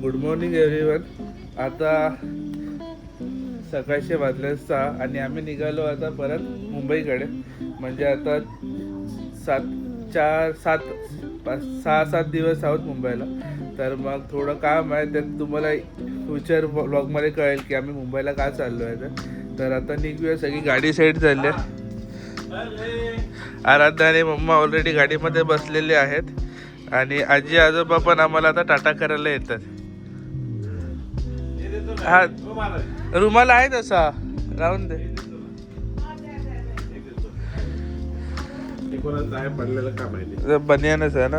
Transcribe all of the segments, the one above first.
Good morning everyone. आता सकाळचे वाजले 6 आणि आम्ही निघालो आता परत मुंबईकडे. म्हणजे आता 6-7 दिवस आहोत मुंबईला. तर मग थोडं काम आहे, त्यात तुम्हाला फ्युचर व्लॉगमध्ये कळेल की आम्ही मुंबईला का चाललो आहे. तर आता निघूया. सगळी गाडी साईड चालली आहे. आराध्या आणि मम्मा ऑलरेडी गाडीमध्ये बसलेले आहेत आणि आजी आजोबा पण आम्हाला आता टाटा करायला येतात. हा रुमाल आहे तसा, राहून दे. बनियानच आहे ना.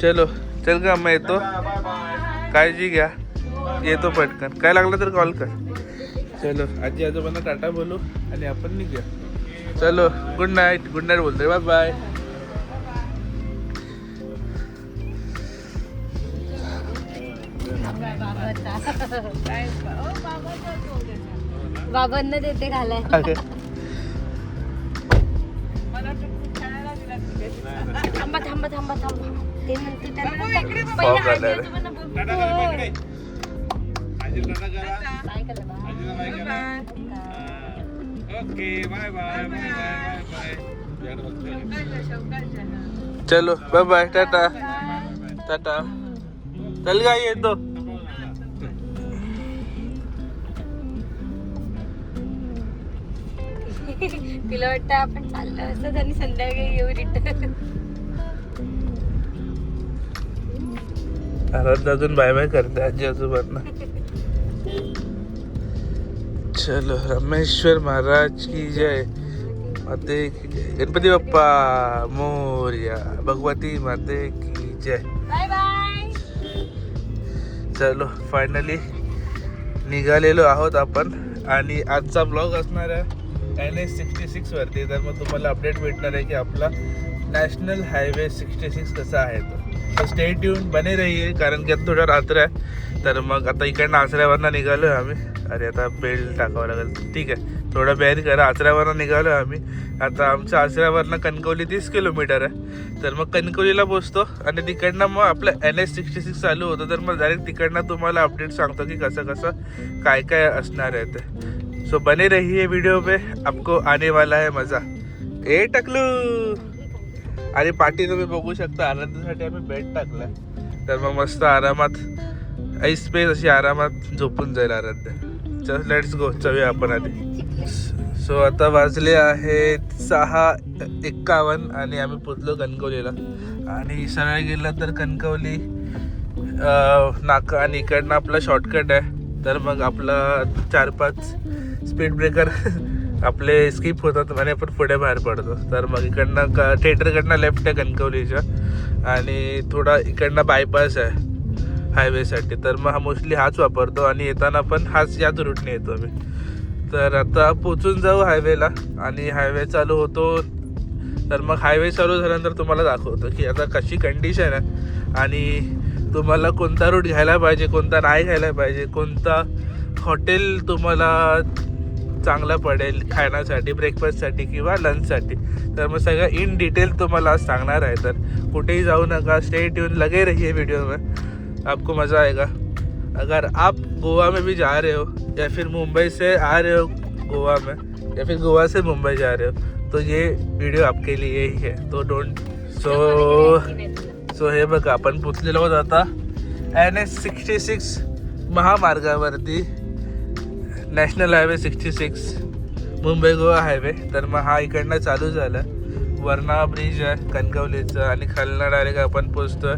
चलो चल का, मैं येतो. काळजी घ्या, येतो पटकन. काय लागलं तर कॉल कर. चलो आजी आजोबांना टाटा बोलू आणि आपण निघूया. चलो गुड नाईट. गुड नाईट बोलतोय. Bye bye. बाबांना देते घालाय. थांबा थांबा थांबा थांबा. ते नंतर okay bye bye bye bye. चलो बाय बाय. Tata tata. चल का, येतो. तिला वाटतं आपण चाललो असं आणि संध्याकाळी येऊ रिटर्न. अजून बाय बाय करते आजी आजोबांना. चलो रामेश्वर महाराज की जय. माते की जय. गणपती बाप्पा मोरया. भगवती माते की जय. Bye bye. चलो फायनली निघालेलो आहोत आपण. आणि आजचा ब्लॉग असणार आहे NH66 वरती. तर मग तुम्हाला अपडेट भेटणार आहे की आपला नॅशनल हायवे 66 कसा आहे. तो स्टे ट्यून बने रहिए, कारण की आता थोडा रात्र आहे. तर मग आता इकडनं आचऱ्यावरनं निघालो आहे आम्ही. अरे आता बेल्ट टाकावं लागेल. ठीक आहे, थोडं बेअर करा. आचऱ्यावरनं निघालो आहे आम्ही. आता आमच्या आचऱ्यावरनं कणकवली 30 किलोमीटर आहे. तर मग कणकवलीला पोचतो आणि तिकडनं मग आपलं NH66 चालू होतं. तर मग डायरेक्ट तिकडनं तुम्हाला अपडेट सांगतो की कसं कसं काय काय असणार आहे ते. सो बने रहिए वीडियो पे, आपको आने वाला है मजा. ए टकलू. आणि पाठी तुम्ही बघू शकता, आनंदासाठी आम्ही बेड टाकलाय. तर मग मस्त आरामात ऐस पेस अशी आरामात झोपून जाईल आराध्य. चल लेट्स गो. चलूया आपण आधी. सो आता वाजले आहेत 6:51 आणि आम्ही पोचलो कणकवलीला. आणि सरळ गेलं तर कणकवली नाका आणि इकडनं आपला शॉर्टकट आहे. तर मग आपला 4-5 स्पीड ब्रेकर आपले स्किप होतात आणि आपण पुढे बाहेर पडतो. तर मग इकडनं थिएटरकडनं लेफ्ट आहे कणकवलीच्या आणि थोडा इकडनं बायपास आहे हायवेसाठी. तर मग हा मोस्टली हाच वापरतो आणि येताना पण याच रूटने येतो मी. तर आता पोचून जाऊ हायवेला आणि हायवे चालू होतो. तर मग हायवे चालू झाल्यानंतर तुम्हाला दाखवतो की आता कशी कंडिशन आहे आणि तुम्हाला कोणता रूट घ्यायला पाहिजे, कोणता नाही घ्यायला पाहिजे, कोणता हॉटेल तुम्हाला चांगला पडेल खाण्यासाठी, ब्रेकफास्टसाठी किंवा लंचसाठी. तर मग सगळं इन डिटेल तुम्हाला आज सांगणार आहे. तर कुठेही जाऊ नका, स्टे ट्यून, लगे रहिए वीडियो में, आपको मज़ा आएगा. अगर आप गोवा में भी जा रहे हो या फिर मुंबई से आ रहे हो गोवा में या फिर गोवा से मुंबई जा रहे हो तो ये वीडियो आपके लिए ही है. तो डोंट. सो हे बघा, आपण पोचलेलो आहोत आता NH66 महामार्गावरती. National highway 66 Mumbai Goa highway. तर मग हा इकडनं चालू झाला. वरणा ब्रिज आहे कणकवलीचा आणि खालनं डायरेक्ट आपण पोचतोय.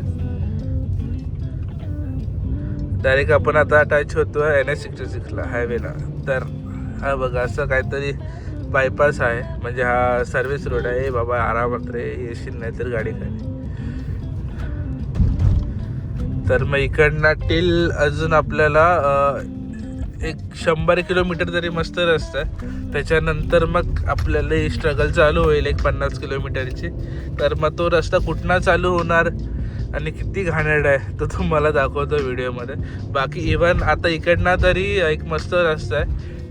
डायरेक्ट आपण आता टच होतोय NH66ला हायवेला. तर हा बघा असं काहीतरी बायपास आहे, म्हणजे हा सर्व्हिस रोड आहे. बाबा आरामात रे, येशील नाही तर गाडी खाली. तर मग इकडनं टिल अजून आपल्याला एक 100 किलोमीटर तरी मस्त रस्ता आहे. त्याच्यानंतर मग आपल्याला स्ट्रगल चालू होईल एक 50 किलोमीटरची. तर मग तो रस्ता कुठनं चालू होणार आणि किती घाणेरडा आहे तो तुम्हाला दाखवतो व्हिडिओमध्ये. बाकी इवन आता इकडनं तरी एक मस्त रस्ता आहे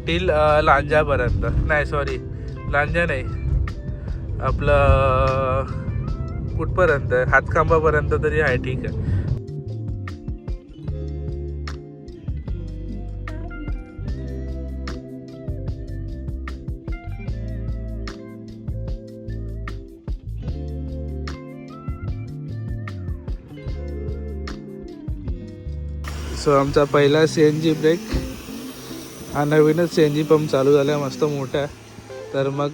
टिल लांजापर्यंत. नाही सॉरी, लांजा नाही, आपलं कुठपर्यंत आहे? हातखांबापर्यंत तरी आहे, ठीक आहे. सो आमचा पहिला CNG ब्रेक. हा नवीनच CNG पंप चालू झाला आहे, मस्त मोठा आहे. तर मग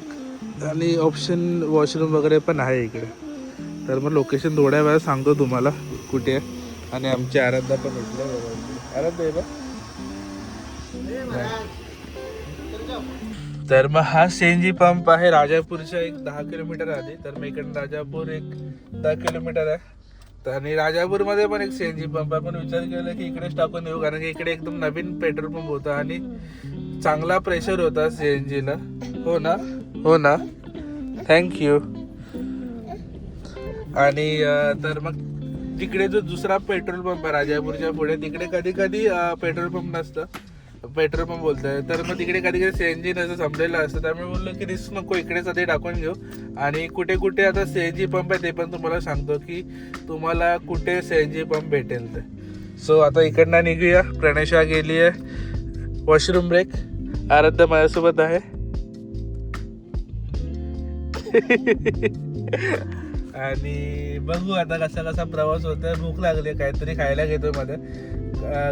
आणि ऑप्शन वॉशरूम वगैरे पण आहे इकडे. तर मग लोकेशन थोड्या वेळा सांगतो तुम्हाला कुठे आहे. आणि आमची आराध्या पण उठल्या. आराध्या आहे बा. तर मग हा CNG पंप आहे राजापूरच्या एक 10 किलोमीटर आधी. तर मग इकडे राजापूर एक 10 किलोमीटर आहे. तर आणि राजापूरमध्ये पण एक CNG पंप आहे. पण विचार केला की इकडेच टाकून येऊ, कारण की इकडे एकदम नवीन पेट्रोल पंप होता आणि चांगला प्रेशर होता CNGला. हो ना, हो ना, थँक्यू. आणि तर मग तिकडे जो दुसरा पेट्रोल पंप आहे राजापूरच्या पुढे, तिकडे कधी कधी पेट्रोल पंप नसतं, पेट्रोल पंप बोलतोय. तर मग तिकडे कधी कधी CNG नसतं, संपलेलं असतं. त्यामुळे बोललो की रिस्क नको, इकडेच आधी टाकून घेऊ. आणि कुठे कुठे आता CNG पंप आहे ते पण तुम्हाला सांगतो की तुम्हाला कुठे CNG पंप भेटेल ते. सो आता इकडनं निघूया. प्रणेशा गेली आहे वॉशरूम ब्रेक. आराध्या माझ्यासोबत आहे. आणि बघू आता कसा कसा प्रवास होतोय. भूक लागली, काहीतरी खायला घेतो मध्ये.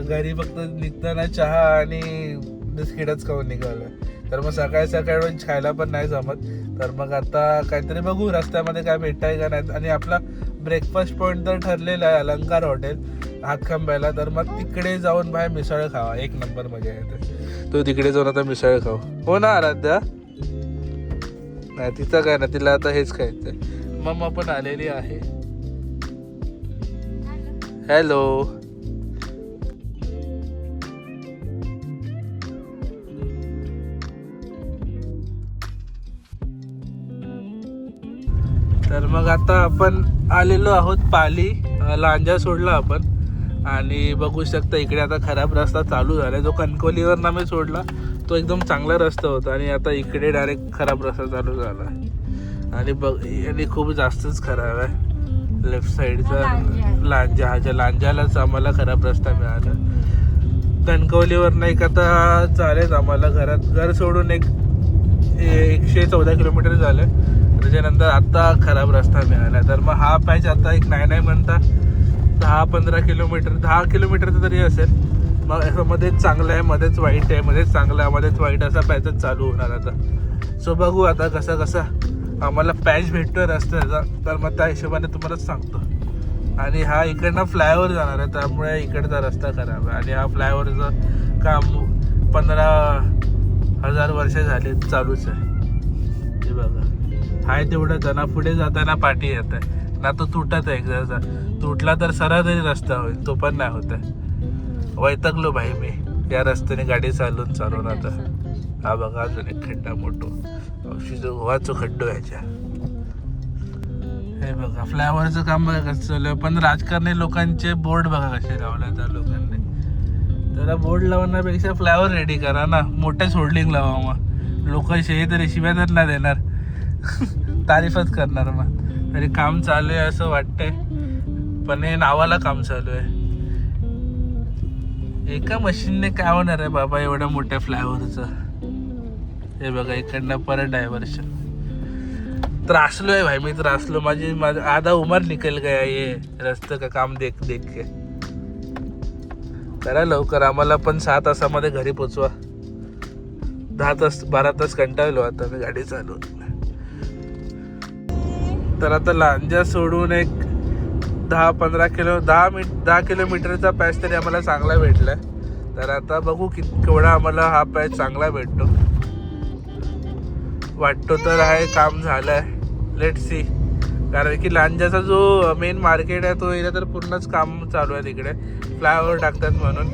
घरी फक्त निघताना चहा आणि बिस्किटच खाऊन निघालं. तर मग सकाळी सकाळी खायला पण नाही जमत. तर मग आता काहीतरी बघू रस्त्यामध्ये काय भेटताय का नाही. आणि आपला ब्रेकफास्ट पॉईंट तर ठरलेला आहे अलंकार हॉटेल हातखंब्याला. तर मग तिकडे जाऊन बाहेर मिसळ खावा, एक नंबर मजा येते. तो तिकडे जाऊन आता मिसळ खाऊ. हो ना आराध्या? नाही तिचं काय ना, तिला आता हेच खायचंय. मम्मा पण आलेली आहे. हॅलो. तर मग आता आपण आलेलो आहोत पाली. लांजा सोडला आपण. आणि बघू शकता इकडे आता खराब रस्ता चालू झाला. जो कणकवलीवर नामे सोडला तो एकदम चांगला रस्ता होता आणि आता इकडे डायरेक्ट खराब रस्ता चालू झाला. आणि बघ आणि खूप जास्तच खराब आहे लेफ्ट साईडचा. लांजालाच आम्हाला खराब रस्ता मिळाला. कणकवलीवर नाही का आता चालेल आम्हाला घर सोडून 114 किलोमीटर झाले. त्याच्यानंतर आता खराब रस्ता मिळाला. तर मग हा पॅच आता एक नाही म्हणता 10-15 किलोमीटर 10 किलोमीटरचं तरी असेल. मग मध्येच चांगलं आहे, मध्येच वाईट आहे, मध्येच चांगलं आहे, मध्येच वाईट, असा पॅचच चालू होणार आता. सो बघू आता कसा आम्हाला पॅच भेटतोय रस्त्याचा. तर मग त्या हिशोबाने तुम्हालाच सांगतो. आणि हा इकडनं फ्लायओव्हर जाणार आहे, त्यामुळे इकडचा रस्ता खराब आहे. आणि हा फ्लायओव्हरचं काम 15,000 वर्ष झाले चालूच आहे. हे बघा हाय तेवढं त्यांना पुढे जाताना पाठी येत आहे ना. तो तुटत आहे, एकदा तुटला तर सरळ तरी रस्ता होईल, तो पण नाही होत आहे. वैतागलो भाई मी या रस्त्याने गाडी चालवून आता. हा बघा अजून एक खड्डा मोठो वाचो खड्डो ह्याच्या. हे बघा फ्लायओव्हरचं काम बघा कसं चालू आहे. पण राजकारणी लोकांचे बोर्ड बघा कसे लावले त्या लोकांनी. त्याला बोर्ड लावण्यापेक्षा फ्लायओव्हर रेडी करा ना, मोठ्याच होल्डिंग लावा. मग लोक तरी शिव्या तर नाही देणार, तारीफच करणार. मग तरी काम चालू आहे असं वाटतंय, पण हे नावाला काम चालू आहे. एका मशीनने काय होणार आहे बाबा एवढ्या मोठ्या फ्लायओव्हरचं. हे बघा इकडनं परत डायव्हर्शन. त्रासलो आहे भाई मी, त्रासलो. माझा आधा उमर निकल गया ये रस्ते का काम देख के. करा लवकर, आम्हाला पण 6 तासामध्ये घरी पोचवा. 12 तास कंटाळलो आता मी गाडी चालवून. तर आता लांजा सोडून एक 10 किलोमीटरचा पॅच तरी आम्हाला चांगला भेटलाय. तर आता बघू केवढा आम्हाला हा पॅच चांगला भेटतो. वाटतो तर आहे काम झालंय. Let see. कारण की लांजाचा जो मेन मार्केट आहे तो एरिया तर पूर्णच काम चालू आहे तिकडे, फ्लायओव्हर टाकतात म्हणून.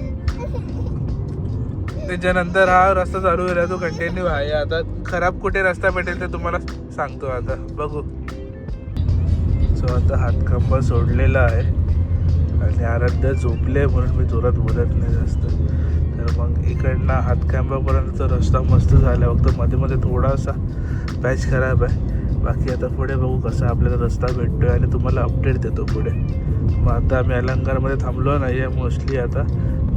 त्याच्यानंतर हा रस्ता चालू आहे तो कंटिन्यू आहे. आता खराब कुठे रस्ता भेटेल ते तुम्हाला सांगतो आता, बघू. सो आता हातखंबा सोडलेला आहे आणि आराध्या झोपले म्हणून मी जोरात बोलत नाही जास्त. तर मग इकडनं हातखंबापर्यंतचा रस्ता मस्त झाला. फक्त मध्ये थोडासा पॅच खराब आहे. बाकी आता पुढे बघू कसा आपल्याला रस्ता भेटतोय आणि तुम्हाला अपडेट देतो पुढे. मग आता आम्ही अलंकारमध्ये थांबलो नाही आहे, मोस्टली आता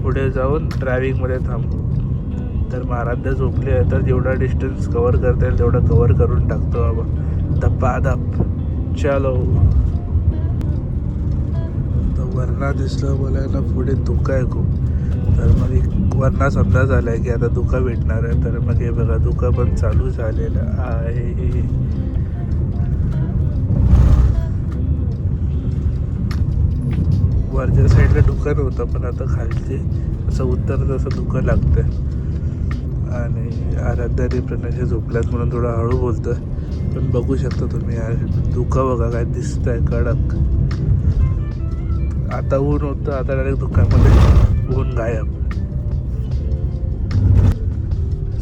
पुढे जाऊन ड्रायव्हिंगमध्ये थांबू. तर मग आराध्या झोपली आहे, तर जेवढा डिस्टन्स कवर करता येईल तेवढा कवर करून टाकतो बाबा धप्पाधप. चलो. तर वरणा दिसलं मला ना पुढे धुका आहे खूप. तर मग एक वरणाच अंदाज आला आहे की आता धुका भेटणार आहे. तर मग हे बघा धुका पण चालू झालेला आहे. वरच्या साईडला दुकान होतं पण आता खालचे असं उत्तर तसं दुकान लागतंय. आणि आराध्याने प्रणयचे झोपल्यात म्हणून थोडं हळू बोलतोय. पण बघू शकता तुम्ही यार धुका बघा काय दिसतंय कडक. आता ऊन होतं, आता डायरेक्ट धुक्यामध्ये ऊन गायब.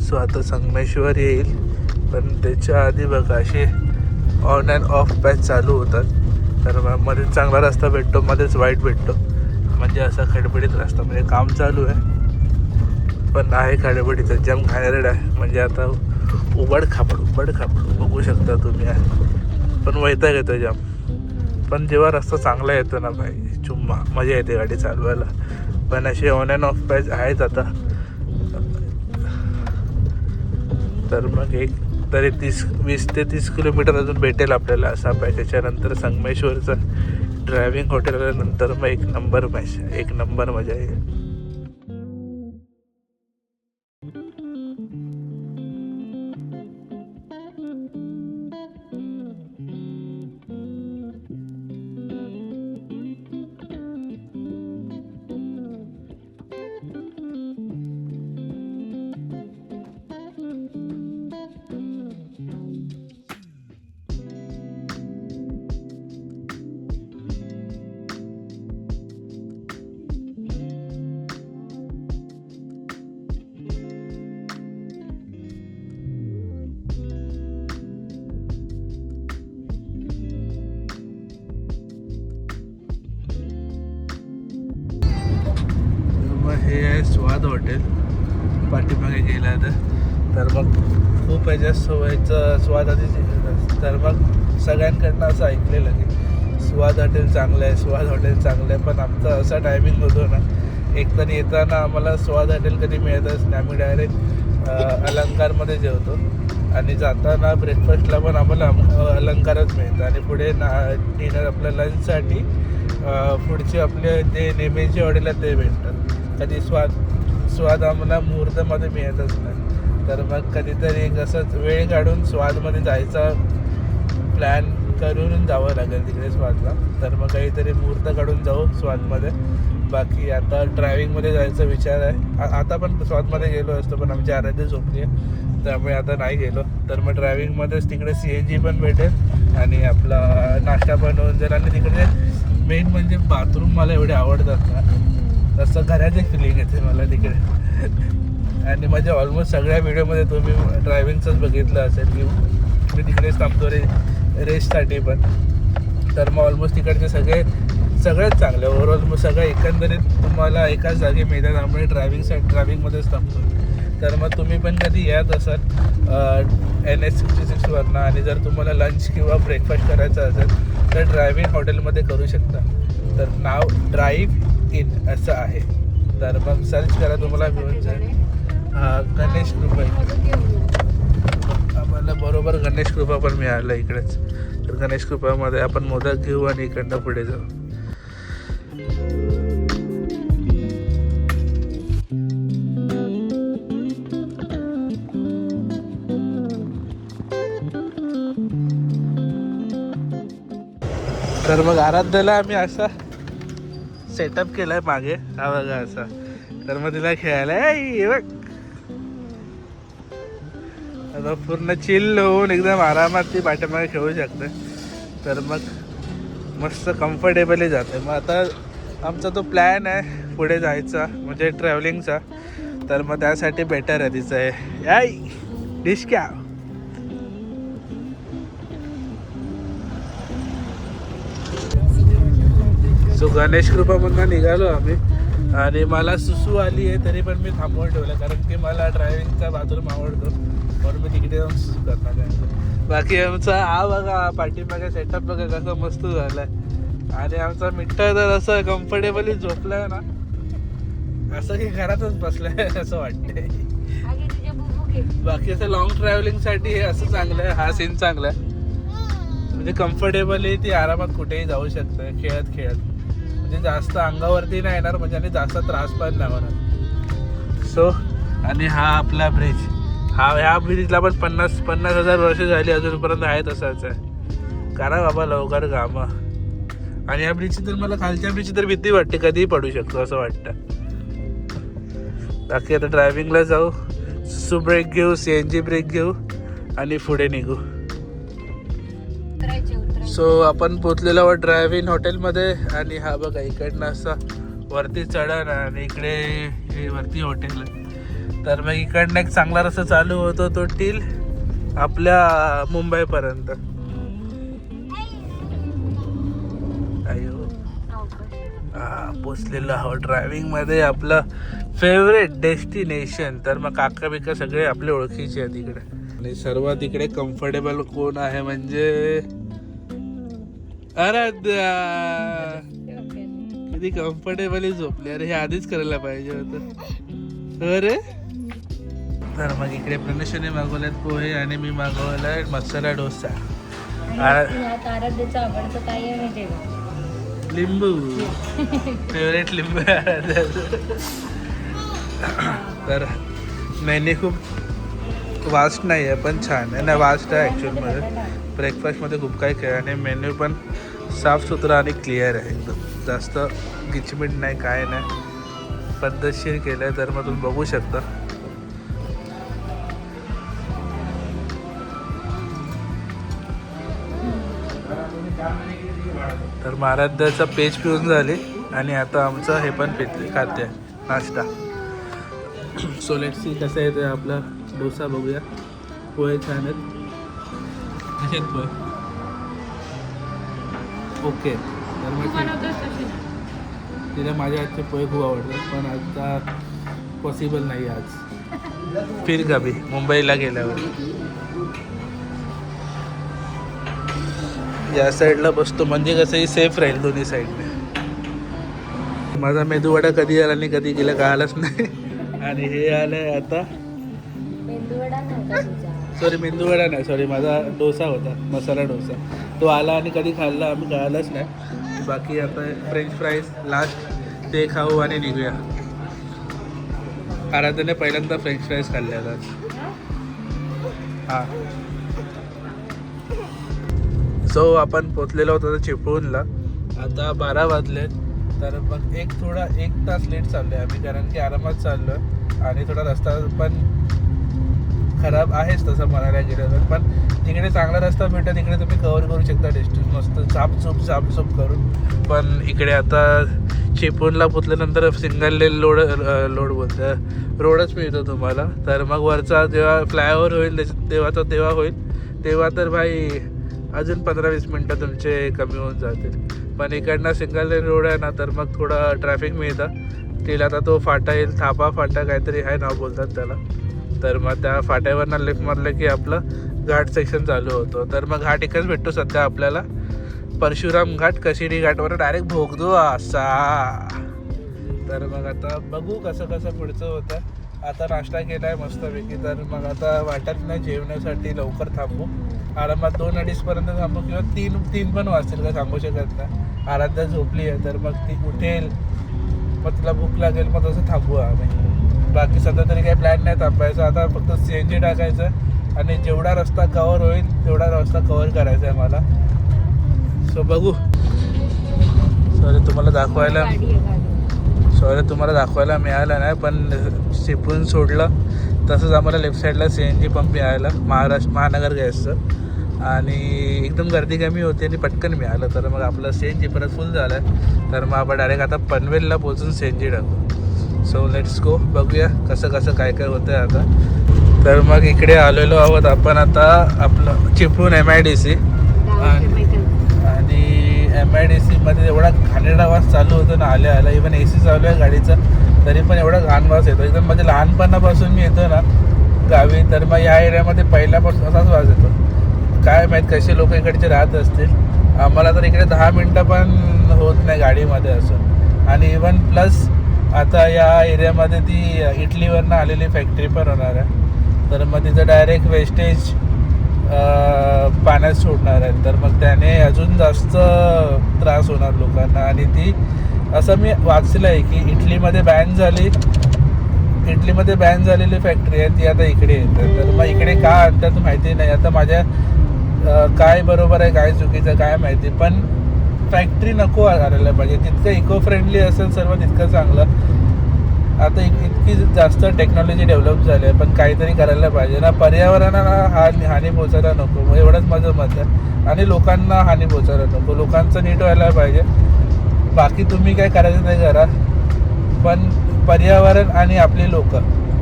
सो आता संगमेश्वर येईल, पण त्याच्या आधी बघा असे ऑन अँड ऑफ पॅच चालू होतात. तर मध्येच चांगला रस्ता भेटतो, मध्येच वाईट भेटतो. म्हणजे असा खडबडीत रस्ता, म्हणजे काम चालू आहे पण आहे खडबडीत, जाम घाणेरडा आहे. म्हणजे आता उबड खापड बघू शकता तुम्ही आहे. पण वैताग येतो जाम. पण जेव्हा रस्ता चांगला येतो ना भाई चुम्मा मजा येते गाडी चालवायला. पण असे ऑन अँड ऑफ पॅच आहेत आता. तर मग एक तरी 20 ते 30 किलोमीटर अजून भेटेल आपल्याला असा पॅच. त्याच्यानंतर संगमेश्वरचं ड्रायव्हिंग हॉटेल आल्यानंतर मग एक नंबर मजा येईल. हे आहे स्वाद हॉटेल. पाठीमागे गेला तर मग खूप ह्याच्या सोयीचं स्वाद आधी. तर मग सगळ्यांकडनं असं ऐकलेलं की स्वाद हॉटेल चांगलं आहे. पण आमचा असा टायमिंग होतो ना, एकतर येताना आम्हाला स्वाद हॉटेल कधी मिळतच नाही. आम्ही डायरेक्ट अलंकारमध्ये जेवतो आणि जाताना ब्रेकफास्टला पण आम्हाला अलंकारच मिळतं. आणि पुढे डिनर आपल्या लंचसाठी पुढचे आपले जे नेहमीचे हॉटेल आहेत ते भेटतात. कधी स्वाद आम्हाला मुहूर्तामध्ये मिळतच नाही. तर मग कधीतरी कसंच वेळ काढून स्वादमध्ये जायचा प्लॅन करून जावं लागेल तिकडे स्वादला. तर मग काहीतरी मुहूर्त काढून जाऊ स्वादमध्ये. बाकी आता ड्रायव्हिंगमध्ये जायचा विचार आहे. आता पण स्वादमध्ये गेलो असतो पण आमची आराध्य झोपली आहे त्यामुळे आता नाही गेलो. तर मग ड्रायव्हिंगमध्येच तिकडे CNG पण भेटेल आणि आपला नाश्ता पण होऊन जाईल. आणि तिकडे मेन म्हणजे बाथरूम मला एवढे आवडतात ना, तसं घराची फिलिंग येते मला तिकडे. आणि माझ्या ऑलमोस्ट सगळ्या व्हिडिओमध्ये तुम्ही ड्रायव्हिंगचंच बघितलं असेल की मी तिकडेच थांबतो रेस्टसाठी पण. तर मग ऑलमोस्ट तिकडचे सगळेच चांगले ओव्हरऑल. मग सगळं एकंदरीत तुम्हाला एकाच जागी मिळतात. त्यामुळे ड्रायव्हिंगमध्येच थांबतो. तर मग तुम्ही पण कधी यात असाल NH66वरनं आणि जर तुम्हाला लंच किंवा ब्रेकफास्ट करायचं असेल तर ड्रायव्हिंग हॉटेलमध्ये करू शकता. तर नाव ड्राईव्ह इन असं आहे. तर मग सर्च करा तुम्हाला मिळून जाईल. गणेश कृपा इकडे आम्हाला बरोबर गणेश कृपा पण मिळालं इकडेच. तर गणेश कृपामध्ये आपण मोदक घेऊ आणि इकडनं पुढे जाऊ. तर मग आराध्याला आम्ही असा सेटअप केलाय मागे हा बघा असा. तर मग तिला खेळायला बघ आता पूर्ण चिल होऊन एकदम आरामात ती पाठीमागे खेळू शकते. तर मग मस्त कम्फर्टेबली जाते. मग आता आमचा तो प्लॅन आहे पुढे जायचा म्हणजे ट्रॅव्हलिंगचा. तर मग त्यासाठी बेटर आहे तिचं आहे याय डिस्क्या. सो गणेश कृपामधनं निघालो आम्ही. आणि मला सुसू आली आहे तरी पण मी थांबवून ठेवलं कारण की मला ड्रायव्हिंगचा बाथरूम आवडतो म्हणून मी तिकडे जाऊन सुसू करणार आहे. बाकी आमचा हा बघा पाठीमागे सेटअप बघा कसं मस्त झालाय. आणि आमचा मिठ्ठा तर असं कम्फर्टेबली झोपलाय ना असं की घरातच बसलाय असं वाटतंय. बाकी असं लॉंग ट्रॅव्हलिंग साठी हे असं चांगलं आहे. हा सीन चांगला आहे म्हणजे कम्फर्टेबली ती आरामात कुठेही जाऊ शकते खेळत खेळत म्हणजे जास्त अंगावरती नाही येणार म्हणजे आणि जास्त त्रास पण नाही होणार. सो आणि हा आपला ब्रिज ह्या ब्रिजला पण 50,000 वर्ष झाली अजूनपर्यंत आहे तसाच आहे. करा बाबा लवकर कामं. आणि या ब्रिजची तर मला खालच्या ब्रिजची तर भीती वाटते कधीही पडू शकतो असं वाटतं. बाकी आता ड्रायव्हिंगला जाऊ सुसू ब्रेक घेऊ CNG ब्रेक घेऊ आणि पुढे निघू. सो आपण पोचलेलो आहोत ड्रायव्हिंग हॉटेलमध्ये. आणि हा बघा इकडनं असा वरती चढण आणि इकडे हे वरती हॉटेल आहे. तर मग इकडनं एक चांगला रस्ता चालू होतो तो टिल आपल्या मुंबईपर्यंत. अयो पोचलेलो आहोत ड्रायव्हिंगमध्ये आपलं फेवरेट डेस्टिनेशन. तर मग काका बिका सगळे आपले ओळखीचे आहेत इकडे. आणि सर्वात इकडे कम्फर्टेबल कोण आहे म्हणजे आराध्या. किती कम्फर्टेबली झोपले. अरे हे आधीच करायला पाहिजे होतं. अरे तर मग इकडे प्रणेशने मागवल्यात पोहे आणि मी मागवलाय मसाला डोसा. आराध्याचं आवडतं काय आहे माहिती आहे का? लिंबू. फेवरेट लिंबू. तर मेन्यू खूप वास्ट नाही आहे पण छान आहे. नाही वास्ट आहे ॲक्च्युअलमध्ये. ब्रेकफास्टमध्ये खूप काही काय आणि मेन्यू पण साफसुथरा आणि क्लिअर आहे एकदम. जास्त गिचमिट नाही काय नाही पद्धतशीर केलं आहे. तर मग तुम्ही बघू शकता. तर महाराजाचा पेज पिऊन झाली आणि आता आमचं हे पण खाते नाश्ता. सो लेट्स सी कसं आहे ते आपला डोसा बघूया. पोहे छान आहेत. कसे आहेत पोहे? ओके. तर मग तिला माझ्या हातचे पोहे खूप आवडतात पण आता पॉसिबल नाही आज. फिर कभी मुंबईला गेल्यावर. या साईडला बसतो म्हणजे कसंही सेफ राहील दोन्ही साईडने. माझा मेदूवडा कधी आला आणि कधी गेला कळालंच नाही. आणि हे आलंय आता मेंदूवडा नाही सॉरी माझा डोसा होता मसाला डोसा. तो आला आणि कधी खाल्ला आम्ही कळालंच नाही. बाकी आता फ्रेंच फ्राईज लास्ट ते खाऊ आणि निघूया. आराध्याने पहिल्यांदा फ्रेंच फ्राईज खाल्ले आज. हां. सो आपण पोचलेलो होतो चिपळूणला. आता 12 वाजलेत. तर मग एक तास लेट चाललो आहे आम्ही कारण की आरामात चाललो आहे. आणि थोडा रस्ता पण खराब आहेच तसं म्हणायला गेलं तर. पण तिकडे चांगला रस्ता भेटत तिकडे तुम्ही कवर करू शकता डिस्टन्स मस्त चापचूप करून. पण इकडे आता चिपळूणला पोचल्यानंतर सिंगल लेन लोड बोलतं रोडच मिळतो तुम्हाला. तर मग वरचा जेव्हा फ्लायओव्हर होईल तेव्हा होईल तेव्हा तर भाई अजून 15-20 मिनटं तुमचे कमी होऊन जातील. पण इकडनं सिंगल लेन रोड आहे ना तर मग थोडं ट्रॅफिक मिळतं. तिला आता तो फाटा येईल थापा फाटा काहीतरी आहे नाव बोलतात त्याला. तर मग त्या फाट्यावरनं लेफ्ट मारलं की आपलं घाट सेक्शन चालू होतो. तर मग घाट एकच भेटतो सध्या आपल्याला परशुराम घाट. कशिडी घाटवर डायरेक्ट भोगदो असा. तर मग आता बघू कसं पुढचं होतं. आता नाश्ता केला आहे मस्तपैकी. तर मग आता वाटत नाही जेवण्यासाठी लवकर थांबू. आरामात 2-2:30 पर्यंत थांबू किंवा 3 पण वाजतील काय सांगू शकत नाही. आराध्या झोपली आहे तर मग ती उठेल मग तिला भूक लागेल मग तसं थांबू आम्ही. बाकी सध्या तरी काही प्लॅन नाही थांबायचा. आता फक्त CNG टाकायचं आणि जेवढा रस्ता कवर होईल तेवढा रस्ता कवर करायचा आहे मला. सो बघू. सॉरी तुम्हाला दाखवायला मिळालं नाही पण चिपळूण सोडलं तसंच आम्हाला लेफ्ट साईडला CNG पंप मिळाला महानगर गॅसचं. आणि एकदम गर्दी कमी होती आणि पटकन मिळालं. तर मग आपलं CNG परत फुल झालं आहे. तर मग आपण डायरेक्ट आता पनवेलला पोचून CNG टाकू. So let's go. बघूया कसं काय होतं आहे आता. तर मग इकडे आलेलो आहोत आपण आता आपलं चिपळूण MIDC. आणि MIDC मध्ये एवढा घाणेरडा वास चालू होतो ना आल्या इवन AC चालू आहे गाडीचं तरी पण एवढा घाण वास येतो. एकदम म्हणजे लहानपणापासून मी येतो ना गावी तर मग या एरियामध्ये पहिल्यापासून असाच वास येतो. काय माहीत कसे लोक इकडचे राहत असतील. आम्हाला तर इकडे 10 मिनटं पण होत नाही गाडीमध्ये असून. आणि इवन प्लस आता या एरियामध्ये ती इटलीवरनं आलेली फॅक्टरी पण होणार आहे तर मग तिथं डायरेक्ट वेस्टेज पाण्यात सोडणार आहे तर मग त्याने अजून जास्त त्रास होणार लोकांना. आणि ती असं मी वाचलं आहे की इटलीमध्ये बॅन झालेली फॅक्टरी आहे ती आता इकडे येते. तर मग इकडे का आणतात माहिती नाही. आता माझ्या काय बरोबर आहे काय चुकीचं काय माहिती पण फॅक्टरी नको करायला पाहिजे. तितकं इको फ्रेंडली असेल सर्व तितकं चांगलं. आता इतकी जास्त टेक्नॉलॉजी डेव्हलप झाली आहे पण काहीतरी करायला पाहिजे ना. पर्यावरणाला हानी पोचायला नको मग एवढंच माझं मत आहे. आणि लोकांना हानी पोचायला नको. लोकांचं नीट व्हायला पाहिजे. बाकी तुम्ही काय करायचं ते करा पण पर्यावरण आणि आपली लोक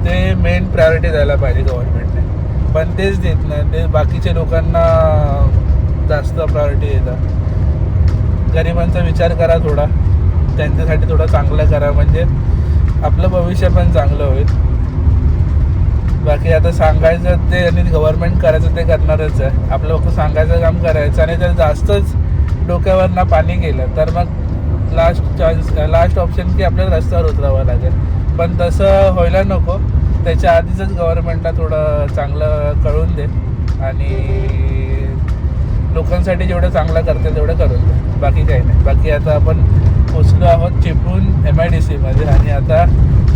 ते मेन प्रायोरिटी द्यायला पाहिजे गव्हर्नमेंटने. पण तेच देत नाही. ते बाकीच्या लोकांना जास्त प्रायोरिटी देतात. गरिबांचा विचार करा थोडा. त्यांच्यासाठी थोडं चांगलं करा म्हणजे आपलं भविष्य पण चांगलं होईल. बाकी आता सांगायचं ते आणि गव्हर्नमेंट करायचं ते करणारच आहे. आपलं फक्त सांगायचं काम करायचं आणि जर जास्तच डोक्यावरनं पाणी गेलं तर मग लास्ट ऑप्शन की आपल्याला रस्त्यावर उतरावं लागेल. पण तसं व्हायला नको. त्याच्या आधीच गव्हर्नमेंटला थोडं चांगलं कळून दे आणि लोकांसाठी जेवढं चांगलं करतील तेवढं करून दे. बाकी काही नाही. बाकी आता आपण पोचलो आहोत चिपळूण MIDC मध्ये आणि आता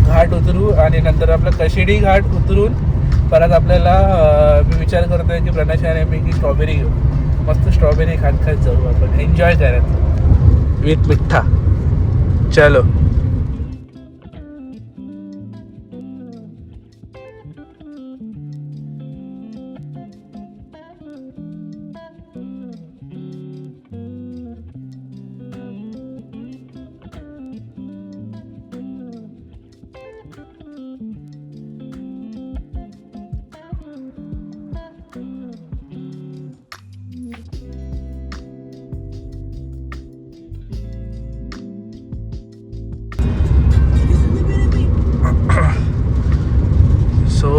घाट उतरू आणि नंतर आपलं कशिडी घाट उतरून परत आपल्याला मी विचार करतो आहे की प्रणश आणि मी की स्ट्रॉबेरी घेऊ. मस्त स्ट्रॉबेरी खात जाऊ आपण. एन्जॉय करायचं विथ मिठ्ठा. चलो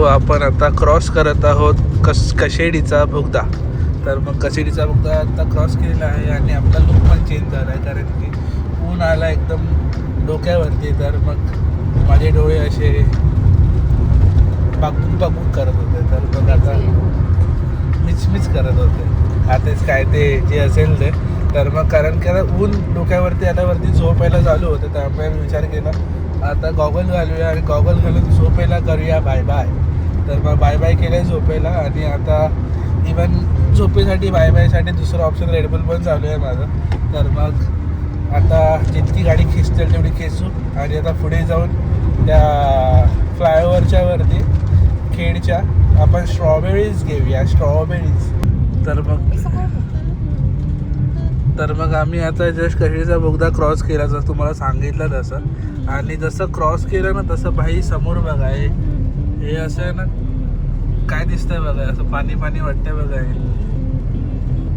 आपण आता क्रॉस करत आहोत कशेडीचा बोगदा. तर मग कशेडीचा बोगदा आता क्रॉस केलेला आहे आणि आपला लुक पण चेंज झाला आहे कारण की ऊन आला एकदम डोक्यावरती. तर मग माझे डोळे असे पाकून करत होते. तर मग आता मिचमिच करत होते. आताच काय ते जे असेल ते. तर मग कारण की आता ऊन डोक्यावरती आल्यावरती झोपायला चालू होते त्यामुळे मी विचार केला आता गॉगल घालूया आणि गॉगल घालून झोपेला करूया बाय बाय. तर मग बाय बाय केलं झोपेला आणि आता इवन झोपेसाठी बाय बायसाठी दुसरं ऑप्शन रेडबुल पण चालू आहे माझं. तर मग आता जितकी गाडी खिचतेल तेवढी खेचू आणि आता पुढे जाऊन त्या फ्लायओव्हरच्या वरती खेडच्या आपण स्ट्रॉबेरीज घेऊया. स्ट्रॉबेरीज. तर मग आम्ही आता जस्ट कशेडीचा बोगदा क्रॉस केला जसं तुम्हाला सांगितलं तसं. आणि जसं क्रॉस केलं ना तसं भाई समोर बघा हे असं आहे ना काय दिसतंय बघा असं पाणी वाटतंय बघा हे.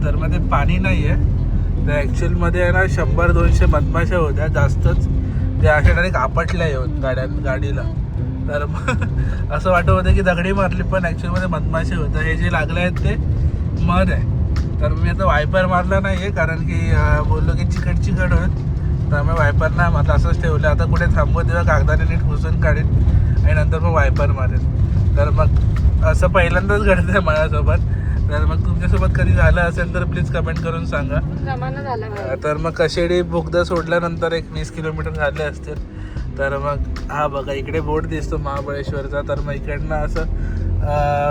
तर मग ते पाणी नाही आहे तर ॲक्च्युअलमध्ये आहे ना 100-200 मधमाशा होत्या जास्तच. त्या अशा डायरेक्ट आपटल्या येऊन गाडीला. तर मग असं वाटत होतं की दगडी मारली पण ॲक्च्युअलमध्ये मधमाशा होत्या. हे जे लागले आहेत ते मध आहे. तर मी आता वायपर मारला नाही आहे कारण की बोललो की चिकट होत. त्यामुळे वायपर नाही मारला असंच ठेवलं. आता कुठे थांबवत तेव्हा कागदाने नीट पुसून काढेन आणि नंतर मग वायपर मारेन. तर मग असं पहिल्यांदाच घडतं आहे माझ्यासोबत. तर मग तुमच्यासोबत कधी झालं असेल तर प्लीज कमेंट करून सांगा. तर मग कशेडी बोगदा सोडल्यानंतर 20 किलोमीटर झाले असतील. तर मग हा बघा इकडे बोर्ड दिसतो महाबळेश्वरचा. तर मग इकडनं असं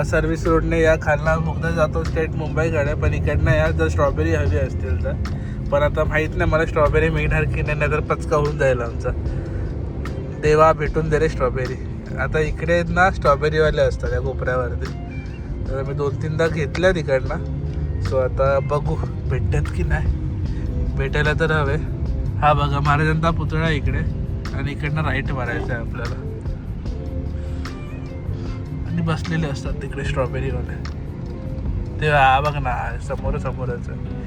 सर्व्हिस रोडने या खालना बोगदा जातो स्टेट मुंबईकडे. पण इकडनं या जर स्ट्रॉबेरी हवी असतील तर. पण आता माहीत नाही मला स्ट्रॉबेरी मिळणार की नाही तर पचका होऊन जाईल आमचा. देवा भेटून दे रे स्ट्रॉबेरी. आता इकडे ना स्ट्रॉबेरीवाले असतात या कोपऱ्यावरती. तर मी 2-3दा घेतल्या तिकडनं. सो आता बघू भेटतात की नाही. भेटायला तर हवे. हा बघा महाराजांचा पुतळा इकडे आणि इकडनं राईट मारायचं आहे आपल्याला. आणि बसलेले असतात तिकडे स्ट्रॉबेरीवाले. ते हा बघ ना समोरच आहे.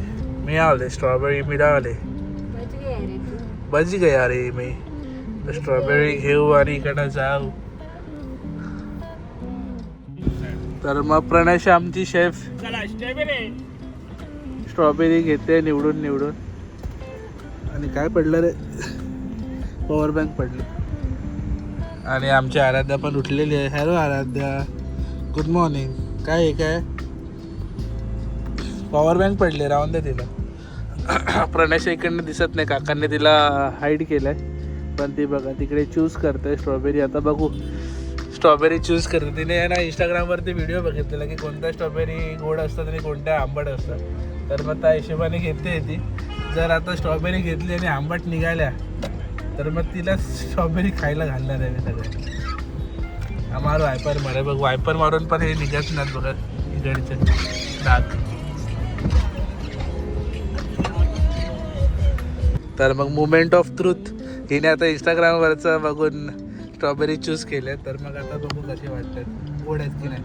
मिळाले स्ट्रॉबेरी मिळाले. बच गया रे तू. बच गया रे मी. स्ट्रॉबेरी घेऊ आणि इकडं जाऊ. तर मग प्रणय आमची शेफ स्ट्रॉबेरी घेते निवडून आणि काय पडलं रे, पॉवर बँक पडली. आणि आमची आराध्या पण उठलेली आहे. Hello Aaradhya, good morning. काय आहे काय, पॉवर बँक पडली, राहून दे तिला. प्रणय इकडनं दिसत नाही, काकांनी तिला हाईड केलंय. पण ती बघा तिकडे चूज करते स्ट्रॉबेरी. आता बघू स्ट्रॉबेरी चूज करते. तिने ना इंस्टाग्रामवरती व्हिडिओ बघितलेला की कोणत्या स्ट्रॉबेरी गोड असतात आणि कोणत्या आंबट असतात. तर मग त्या हिशोबाने घेते ती. जर आता स्ट्रॉबेरी घेतली आणि आंबट निघाल्या तर मग तिला स्ट्रॉबेरी खायला घालणार आहे मी सगळं. आम्हाला वायपर मारे बघ, वायपर मारून पण हे निघत नाहीत बघा इकडचे डाग. तर मग मुमेंट ऑफ ट्रूथ हिने आता इंस्टाग्रामवरचं बघून स्ट्रॉबेरी चूज केले. तर मग आता बघू कसे वाटतात, गोड आहेत की नाही.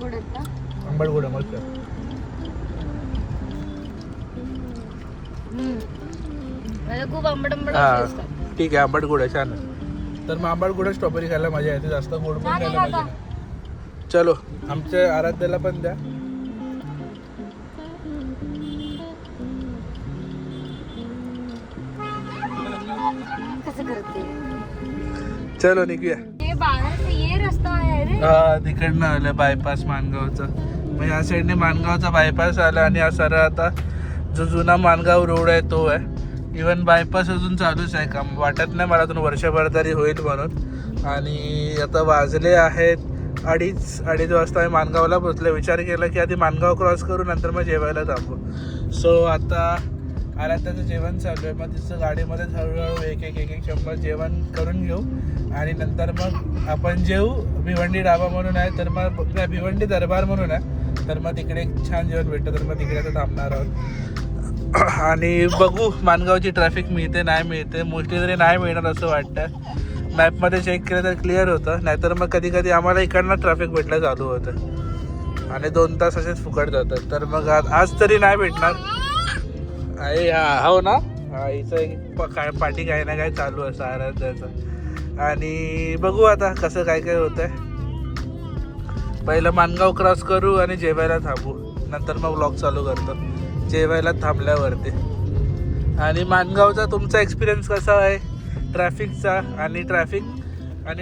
गोड आहेत ना? आंबट गोड मस्त. मला खूप आंबट हा असतात. ठीक आहे, आंबट गोड आहे, छान आहे. तर मग आंबट गोड स्ट्रॉबेरी खायला मजा येते, जास्त गोड पण खायला मजा येते. चलो आमच्या आराध्याला पण द्या. कसं करते? चलो निघूया. हे बाहेरचा ये रस्ता आहे रे. हा तिकडनं आलं बायपास मानगावचा. मग या साईडने मानगावचा बायपास आला आणि हा सरळ आता जो जुना मानगाव रोड आहे तो आहे. इवन बायपास अजून चालूच आहे काम, वाटत नाही मला अजून वर्षभर तरी होईल म्हणून. आणि आता वाजले आहेत अडीच वाजता आम्ही मानगावला पोचलो. विचार केला की आधी मानगाव क्रॉस करू, नंतर मग जेवायला थांबू. सो आता आराध्याचं जेवण चालू आहे. मग तिचं गाडीमध्येच हळूहळू एक चम्मच जेवण करून घेऊ आणि नंतर मग आपण जेवू. भिवंडी डाबा म्हणून आहे, तर मग भिवंडी दरबार म्हणून आहे, तर मग तिकडे एक छान जेवण भेटतं. तर मग तिकडे आता थांबणार आहोत आणि बघू मानगावची ट्रॅफिक मिळते नाही मिळते. मोस्टली तरी नाही मिळणार असं वाटतं. मॅपमध्ये चेक केलं तर क्लिअर होतं, नाहीतर मग कधी आम्हाला इकडनं ट्रॅफिक भेटलं चालू होतं आणि 2 तास असेच फुकट जातात. तर मग आज तरी नाही भेटणार आहे. हा हो ना, हा हिचं काय पाठी काही ना काय चालू असं आराध्याचं. आणि बघू आता कसं काय होतंय. पहिलं मानगाव क्रॉस करू आणि जेवायला थांबू, नंतर मग व्लॉग चालू करतो जेवायला थांबल्यावरती. आणि मानगावचा तुमचा एक्सपिरियन्स कसा आहे ट्रॅफिकचा, आणि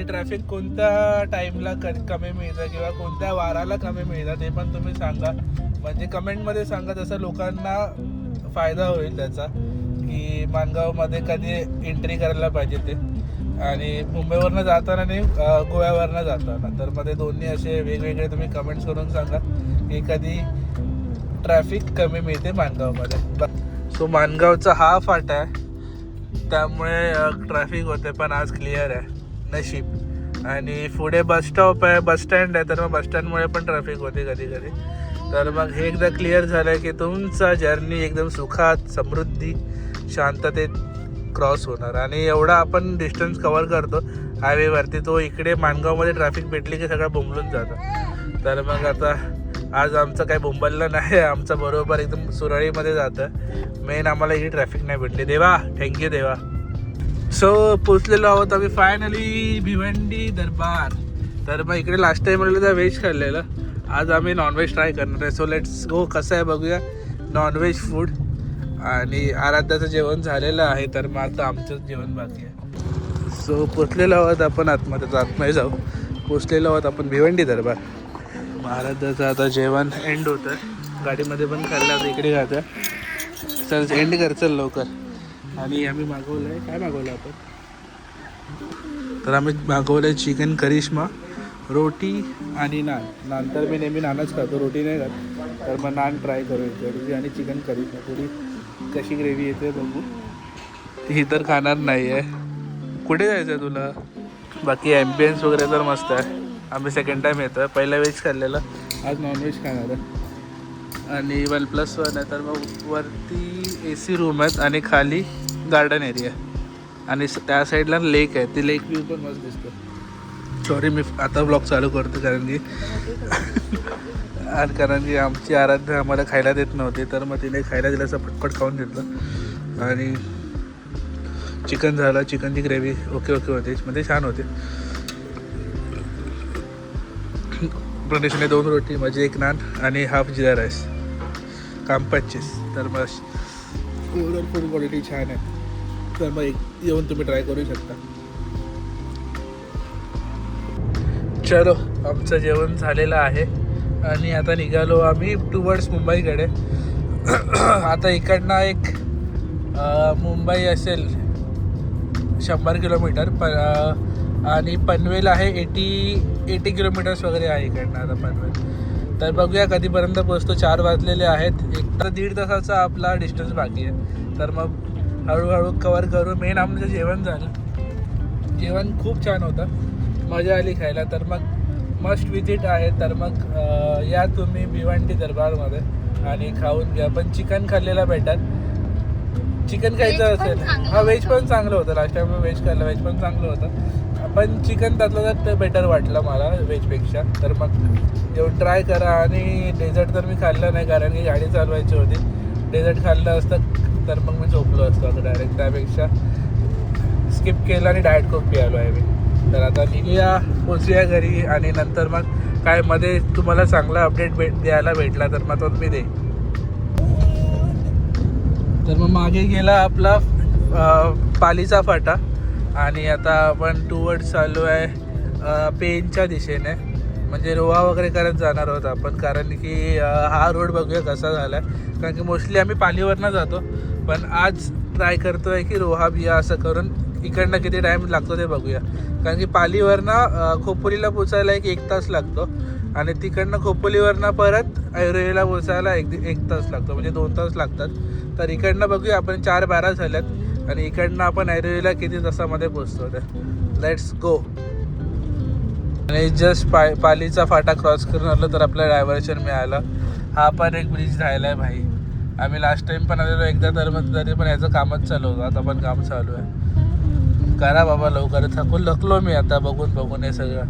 ट्रॅफिक कोणत्या टाईमला कमी मिळतं किंवा कोणत्या वाराला कमी मिळतं ते पण तुम्ही सांगा. म्हणजे कमेंटमध्ये सांगा, जसं लोकांना फायदा होईल त्याचा की मानगावमध्ये कधी एंट्री करायला पाहिजे ते. आणि मुंबईवरनं जाताना आणि गोव्यावरनं जाताना, तर मध्ये दोन्ही असे वेगवेगळे तुम्ही कमेंट्स करून सांगा की कधी ट्रॅफिक कमी मिळते मानगावमध्ये. सो मानगावचा हा फाटा आहे त्यामुळे ट्रॅफिक होते, पण आज क्लिअर आहे नशीब. आणि पुढे बस स्टॉप आहे, बस स्टँड आहे, तर मग बस स्टँडमुळे पण ट्रॅफिक होते कधी. तर मग हे एकदा क्लिअर झालं की तुमचा जर्नी एकदम सुखात समृद्धी शांततेत क्रॉस होणार. आणि एवढा आपण डिस्टन्स कवर करतो हायवेवरती, तो इकडे मानगावमध्ये ट्रॅफिक भेटली की सगळं बोंबलून जातं. तर मग आता आज आमचं काही बोंबललं नाही, आमचं बरोबर एकदम सुरळीमध्ये जातं. मेन आम्हाला ही ट्रॅफिक नाही भेटली, देवा थँक्यू देवा. सो पोचलेलो आहोत आम्ही फायनली भिवंडी दरबार. तर मग इकडे लास्ट टाईम म्हणलं तर व्हेज खाल्लेलं, आज आम्ही नॉनव्हेज ट्राय करणार आहे. सो लेट्स गो, कसं आहे बघूया नॉनव्हेज फूड. आणि आराध्याचं जेवण झालेलं आहे, तर मग आता आमचंच जेवण बाकी आहे. सो पोचलेलो आहोत आपण आतमध्ये जाऊ. पोचलेलो आहोत आपण भिवंडी दरबार. आराध्याचं आता जेवण एंड होतं, गाडीमध्ये पण खाल्लं, आता इकडे खातं. चल एंड कर चल लवकर. आणि आम्ही मागवलं आहे, काय मागवलं आपण, तर आम्ही मागवलं आहे चिकन करिश्मा, रोटी आणि नान. तर मी नेहमी नानच खातो, रोटी नाही खात. तर मग नान ट्राय करू रोटी आणि चिकन करिश्मा. थोडी कशी ग्रेव्ही येते बघू. ही तर खाणार नाही आहे. कुठे जायचं आहे तुला? बाकी ॲम्बियन्स वगैरे तर मस्त आहे. आम्ही सेकंड टाईम येतो आहे, पहिला व्हेज खाल्लेलं, आज नॉनव्हेज खाणार आहे. आणि 1+1 आहे, तर मग वरती AC रूम आहेत आणि खाली गार्डन एरिया आणि त्या साईडला लेक आहे. ती लेक व्ह्यू पण मस्त दिसतो. सॉरी मी आता ब्लॉग चालू करतो कारण की आमची आराध्या आम्हाला खायला देत नव्हती, तर मग तिने खायला दिलं असं पटपट खाऊन घेतलं. आणि चिकन झालं, चिकनची ग्रेव्ही ओके होती, म्हणजे छान होती. प्रणेशने 2 रोटी, म्हणजे 1 नान आणि हाफ जिरा राईस, काम 25. तर मग ओव्हरऑल फूड क्वालिटी छान आहे. तर मग येऊन तुम्ही ट्राय करू शकता. चलो, आमचं जेवण झालेलं आहे आणि आता निघालो आम्ही टुवर्ड्स मुंबईकडे. आता इकडनं एक मुंबई असेल 100 किलोमीटर आणि पनवेल आहे 80 किलोमीटर्स वगैरे आहे इकडनं आता पनवेल. तर बघूया कधीपर्यंत पोहोचतो. 4 वाजलेले आहेत. 1.5 तासाचा आपला डिस्टन्स बाकी आहे. तर मग हळूहळू कवर करू. मेन आमचं जेवण झालं. जेवण खूप छान होतं, मजा आली खायला. तर मग मस्ट विजिट आहे. तर मग या तुम्ही भिवंडी दरबारमध्ये आणि खाऊन घ्या. पण चिकन खाल्लेला बेटर. चिकन खायचं असेल, हा व्हेज पण चांगलं होतं. लास्ट टाइम मी व्हेज खाल्लं, व्हेज पण चांगलं होतं. पण चिकन त्यातलं तर बेटर वाटलं मला व्हेजपेक्षा. तर मग येऊन ट्राय करा. आणि डेझर्ट तर मी खाल्लं नाही, कारण की गाडी चालवायची होती. डेझर्ट खाल्लं असतं तर मग मी झोपलो असतो आता डायरेक्ट. त्यापेक्षा स्किप केलं आणि डायट कोक पियालो आहे मी. तर आता निघूया, पोचूया घरी. आणि नंतर मग काय मध्ये तुम्हाला चांगला अपडेट द्यायला भेटला तर मग तो मी दे. तर मग मागे गेला आपला पालीचा फाटा आणि आता आपण टुवर्ड्स चालू आहे पेनच्या दिशेने, म्हणजे रोहा वगैरे करत जाणार आहोत आपण. कारण की हा रोड बघूया कसा झाला आहे. कारण की मोस्टली आम्ही पालीवरनं जातो, पण आज ट्राय करतो आहे की रोहा बिया असं करून इकडनं किती टाईम लागतो ते बघूया. कारण की पालीवरनं खोपोलीला पोचायला 1 तास लागतो आणि तिकडनं खोपोलीवरनं परत ऐरोलीला पोचायला 1 तास लागतो, म्हणजे 2 तास लागतात. तर इकडनं बघूया आपण 4-12 झाल्यात आणि इकडनं आपण ऐरोलीला किती तासामध्ये पोचतो. तर लेट्स गो. आणि जस्ट पालीचा फाटा क्रॉस करून आलो तर आपला डायव्हर्शन मिळालं. हा पण एक ब्रिज राहिला आहे भाई. आम्ही लास्ट टाइम पण आलेलो एकदा, तर मग तरी पण याचं कामच चालू होतं. आता पण काम चालू आहे. करा बाबा लवकर, थकलो मी आता बघून हे सगळं.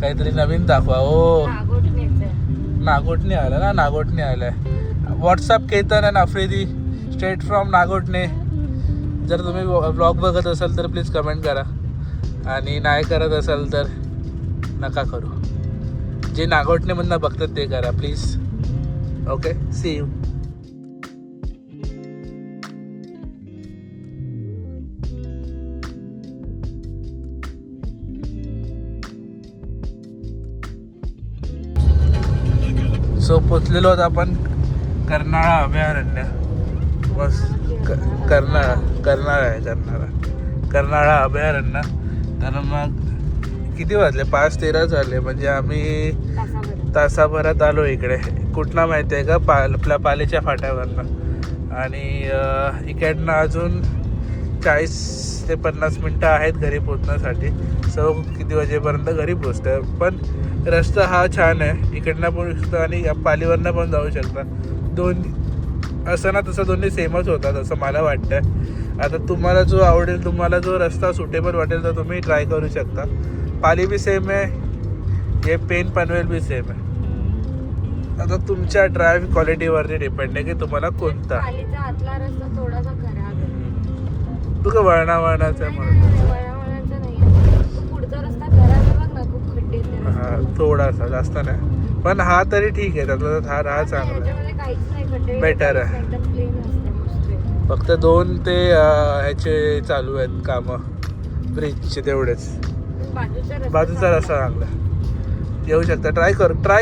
काहीतरी नवीन दाखवा. हो, नागोटणे आलं ना, नागोटणे आलं आहे. व्हॉट्सअप केतन आणि आफ्रिदी स्ट्रेट फ्रॉम नागोटणे. जर तुम्ही ब्लॉग बघत असाल तर प्लीज कमेंट करा आणि नाही करत असाल तर नका करू. जे नागोटणेमधनं बघतात ते करा please. Okay, see you. So पोचलेलो आहोत आपण कर्नाळा अभयारण्य. बस कर्नाळा अभयारण्य. तर मग किती वाजले? 5:13 झाले, म्हणजे आम्ही तासाभरात आलो इकडे. कुठला माहिती आहे का? आपल्या पालीच्या फाट्यावरनं. आणि इकडनं अजून 40 ते 50 मिनटं आहेत घरी पोचण्यासाठी. सो किती वाजेपर्यंत घरी पोचतं. पण रस्ता हा छान आहे, इकडनं पण शकता आणि पालीवरनं पण जाऊ शकता. असं ना तसं दोन्ही सेमच होतात असं मला वाटतं. आता तुम्हाला जो आवडेल, तुम्हाला जो रस्ता सुटेबल वाटेल तर तुम्ही ट्राय करू शकता. पाली बी सेम आहे, हे पेन पनवेल बी सेम आहे. आता तुमच्या ड्राईव्ह क्वालिटीवरती डिपेंड आहे की तुम्हाला कोणता. आतला रस्ता थोडासा खराब आहे. तू का वळणाचा म्हणून पुढचा रस्ता खराब आहे बघ ना, खूप खड्डे. हा, थोडासा, जास्त नाही. पण हा तरी ठीक आहे, त्यातला हा चांगला आहे, बेटर आहे. फक्त 2 ते ह्याचे चालू आहेत कामं ब्रिजचे, तेवढेच. बाजूचा रस्ता चांगला येऊ शकता. ट्राय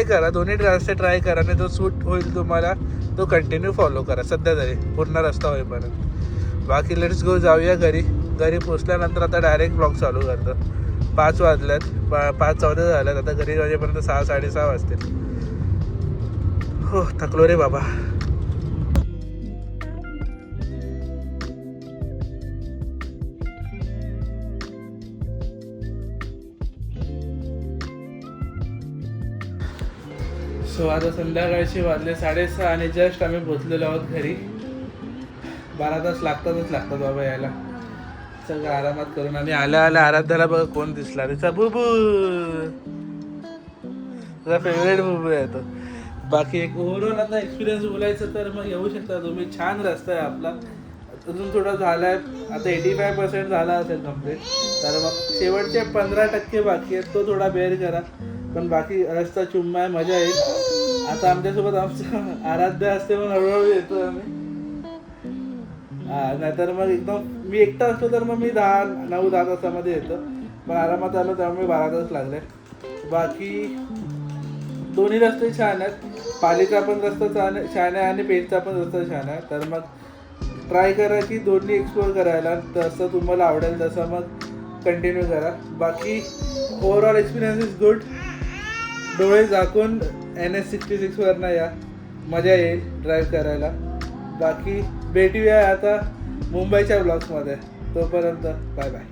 करा दोन्ही रस्ते ट्राय करा. आणि जो सूट होईल तुम्हाला तो कंटिन्यू फॉलो करा सध्या तरी, पूर्ण रस्ता होईपर्यंत. बाकी लेट्स गो, जाऊया घरी. पोचल्यानंतर आता डायरेक्ट ब्लॉग चालू करतो. 5 वाजल्यात, 5:14 झाल्यात. आता घरी वाजेपर्यंत 6-6:30 वाजतील. हो, थकलो रे बाबा. सो आता संध्याकाळचे वाजले 6:30 आणि जस्ट आम्ही पोचलेलो आहोत घरी. 12 तास लागतात बाबा यायला. सगळं आरामात करून. आणि आल्या आल्या आराध्याला बघा कोण दिसला, तिचा बुबू, तुझा फेवरेट बुबू आहे तो. बाकी एक ओव्हरऑल आता एक्सपिरियन्स बोलायचं तर मग येऊ शकता तुम्ही. छान रस्ता आहे आपला, अजून थोडा झाला आहे, आता 85% झाला असेल कम्प्लीट. तर मग शेवटचे 15% बाकी आहेत, तो थोडा बेअर करा. पण बाकी रस्ता चुम्मा आहे, मजा येईल. आता आमच्यासोबत आमचं आराध्य असते मग हळूहळू येतो आम्ही. नाहीतर मग एकदम मी एकटा असतो तर मग मी 9-10 तासामध्ये येतो. पण आरामात आलो त्यामुळे 12 तास लागले. बाकी दोन्ही रस्ते छान आहेत, पालीचा पण रस्ता छान आहे आणि पेठचा पण रस्ता छान आहे. तर मग ट्राय करा की दोन्ही एक्सप्लोअर करायला, तसं तुम्हाला आवडेल तसं मग कंटिन्यू करा. बाकी ओव्हरऑल एक्सपिरियन्स इज गुड. डोळे झाकून NS66 वरनं या, मजा येईल ड्राईव्ह करायला. बाकी भेटूया आता मुंबईच्या ब्लॉग्समध्ये, तोपर्यंत बाय बाय.